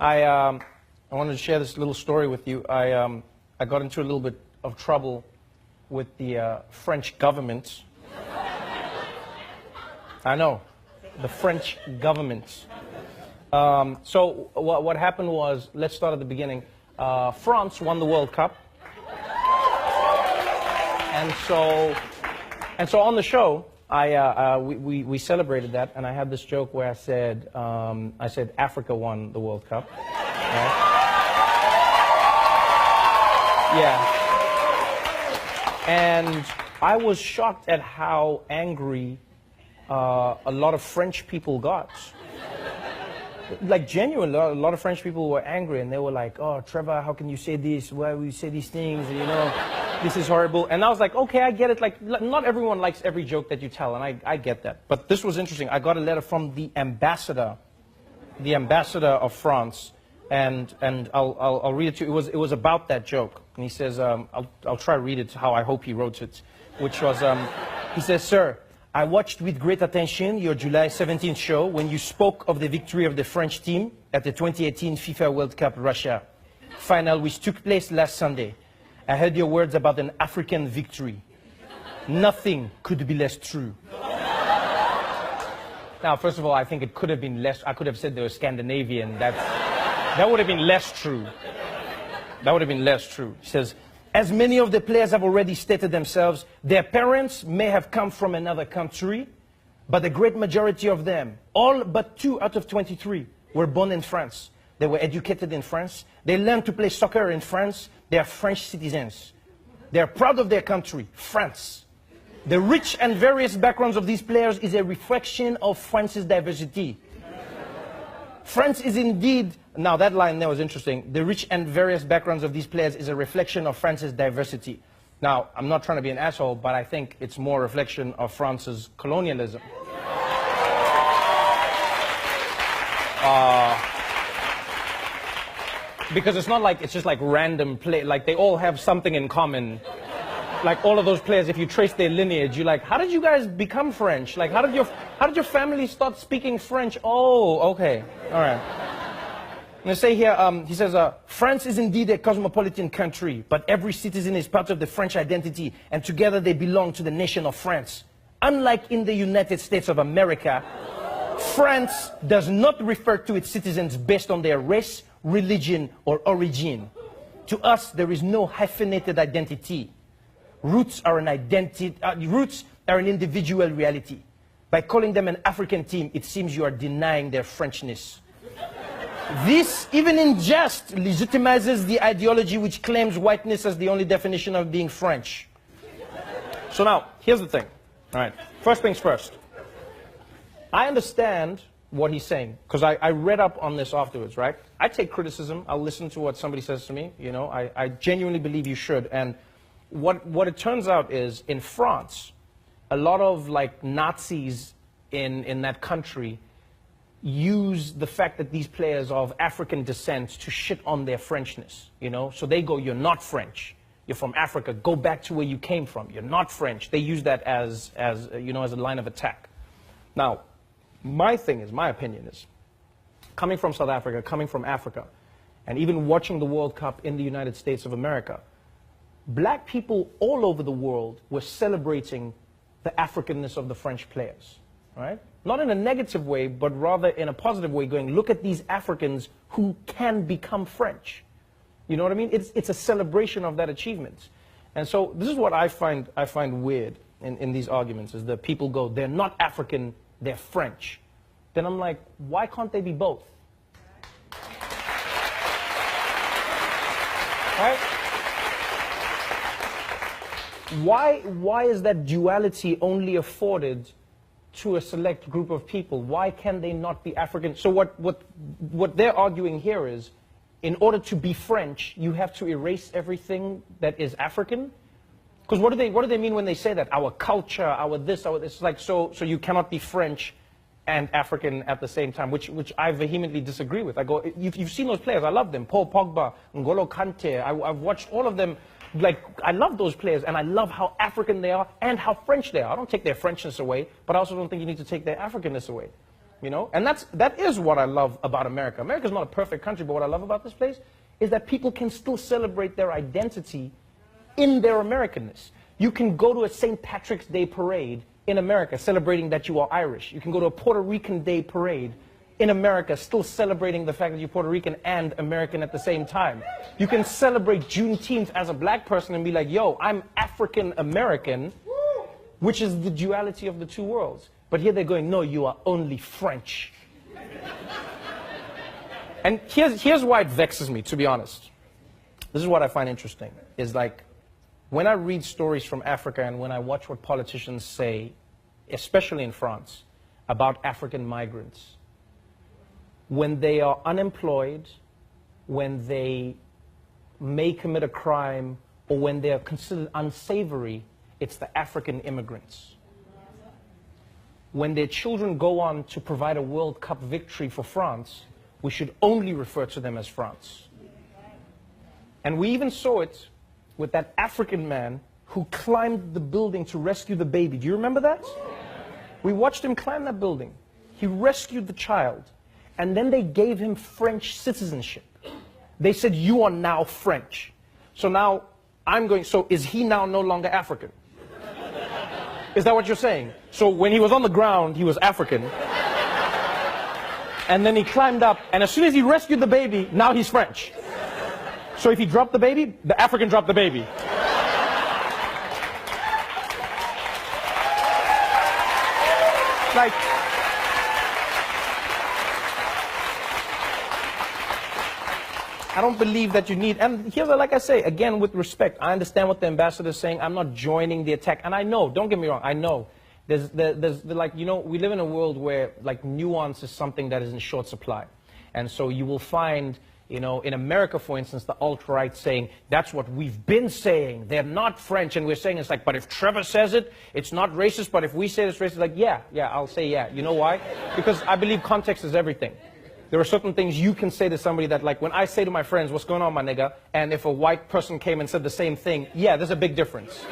I wanted to share this little story with you. I got into a little bit of trouble with the French government. I know, the French government. So what happened was, let's start at the beginning. France won the World Cup. And so on the show, we celebrated that, and I had this joke where I said Africa won the World Cup. Right? Yeah. And I was shocked at how angry a lot of French people got. Like, genuinely, a lot of French people were angry, and they were like, "Oh, Trevor, how can you say this? Why will you say these things? And, you know, this is horrible." And I was like, okay, I get it. Like, not everyone likes every joke that you tell, and I get that. But this was interesting. I got a letter from the ambassador of France, and I'll read it to you. It was about that joke, and he says, I'll try to read it how I hope he wrote it, which was, he says, "Sir, I watched with great attention your July 17th show when you spoke of the victory of the French team at the 2018 FIFA World Cup Russia final, which took place last Sunday. I heard your words about an African victory. Nothing could be less true." Now, first of all, I think it could have been less. I could have said they were Scandinavian. That would have been less true. That would have been less true. He says, "As many of the players have already stated themselves, their parents may have come from another country, but the great majority of them, all but 2 out of 23, were born in France. They were educated in France. They learned to play soccer in France. They are French citizens. They are proud of their country, France. The rich and various backgrounds of these players is a reflection of France's diversity. France is indeed," now that line there was interesting, "the rich and various backgrounds of these players is a reflection of France's diversity." Now, I'm not trying to be an asshole, but I think it's more a reflection of France's colonialism. Because it's not like it's just like random play, like they all have something in common. Like all of those players, if you trace their lineage, you're like, how did you guys become French? Like, how did your family start speaking French? Oh, okay, all right. I'm gonna say here, he says, "France is indeed a cosmopolitan country, but every citizen is part of the French identity, and together they belong to the nation of France. Unlike in the United States of America, France does not refer to its citizens based on their race, religion, or origin. To us, there is no hyphenated identity. Roots are an individual reality. By calling them an African team, it seems you are denying their Frenchness. This, even in jest, legitimizes the ideology which claims whiteness as the only definition of being French." So now, here's the thing. All right, first things first. I understand what he's saying, because I read up on this afterwards, right? I take criticism. I'll listen to what somebody says to me. You know, I genuinely believe you should. And what it turns out is, in France, a lot of like Nazis in that country use the fact that these players are of African descent to shit on their Frenchness, you know? So they go, "You're not French. You're from Africa. Go back to where you came from. You're not French." They use that as you know, as a line of attack. Now, my opinion is, coming from South Africa, coming from Africa, and even watching the World Cup in the United States of America, black people all over the world were celebrating the Africanness of the French players, right? Not in a negative way, but rather in a positive way, going, look at these Africans who can become French. You know what I mean? It's a celebration of that achievement. And so this is what I find weird in these arguments, is that people go, they're not African, they're French. Then I'm like, why can't they be both? Right? Why is that duality only afforded to a select group of people? Why can they not be African? So what they're arguing here is, in order to be French, you have to erase everything that is African? Because what do they mean when they say that? Our culture, our this, our this. Like, so you cannot be French and African at the same time, which I vehemently disagree with. I go, you've seen those players, I love them. Paul Pogba, N'Golo Kante, I've watched all of them. Like, I love those players, and I love how African they are and how French they are. I don't take their Frenchness away, but I also don't think you need to take their Africanness away. you know? And that is what I love about America. America's not a perfect country, but what I love about this place is that people can still celebrate their identity in their Americanness. You can go to a St. Patrick's Day parade in America celebrating that you are Irish. You can go to a Puerto Rican Day parade in America still celebrating the fact that you're Puerto Rican and American at the same time. You can celebrate Juneteenth as a black person and be like, yo, I'm African American, which is the duality of the two worlds. But here they're going, no, you are only French. And here's why it vexes me, to be honest. This is what I find interesting, is like, when I read stories from Africa and when I watch what politicians say, especially in France, about African migrants, when they are unemployed, when they may commit a crime, or when they are considered unsavory, it's the African immigrants. When their children go on to provide a World Cup victory for France, we should only refer to them as France. And we even saw it with that African man who climbed the building to rescue the baby. Do you remember that? We watched him climb that building. He rescued the child. And then they gave him French citizenship. They said, you are now French. So now I'm going, so is he now no longer African? Is that what you're saying? So when he was on the ground, he was African. And then he climbed up, and as soon as he rescued the baby, now he's French. So if he dropped the baby, the African dropped the baby. Like, I don't believe that you need, and here's, like I say, again, with respect, I understand what the ambassador is saying. I'm not joining the attack, and I know, don't get me wrong, I know. There's like, you know, we live in a world where, like, nuance is something that is in short supply. And so you will find, you know, in America, for instance, the alt-right saying, that's what we've been saying. They're not French, and we're saying it's like, but if Trevor says it, it's not racist, but if we say it's racist, like, yeah, I'll say yeah. You know why? Because I believe context is everything. There are certain things you can say to somebody that, like, when I say to my friends, what's going on, my nigga? And if a white person came and said the same thing, yeah, there's a big difference.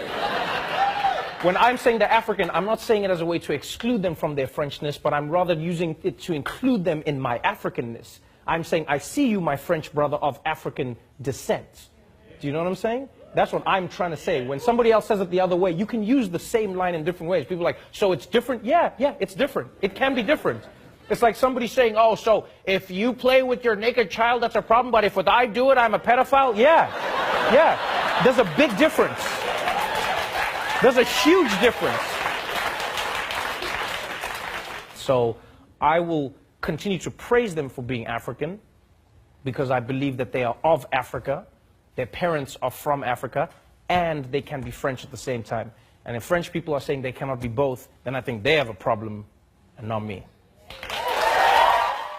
When I'm saying they're African, I'm not saying it as a way to exclude them from their Frenchness, but I'm rather using it to include them in my Africanness. I'm saying, I see you, my French brother of African descent. Do you know what I'm saying? That's what I'm trying to say. When somebody else says it the other way, you can use the same line in different ways. People are like, so it's different? Yeah, it's different. It can be different. It's like somebody saying, oh, so if you play with your naked child, that's a problem, but if what I do it, I'm a pedophile? Yeah. There's a big difference. There's a huge difference. So I will continue to praise them for being African, because I believe that they are of Africa, their parents are from Africa, and they can be French at the same time. And if French people are saying they cannot be both, then I think they have a problem and not me.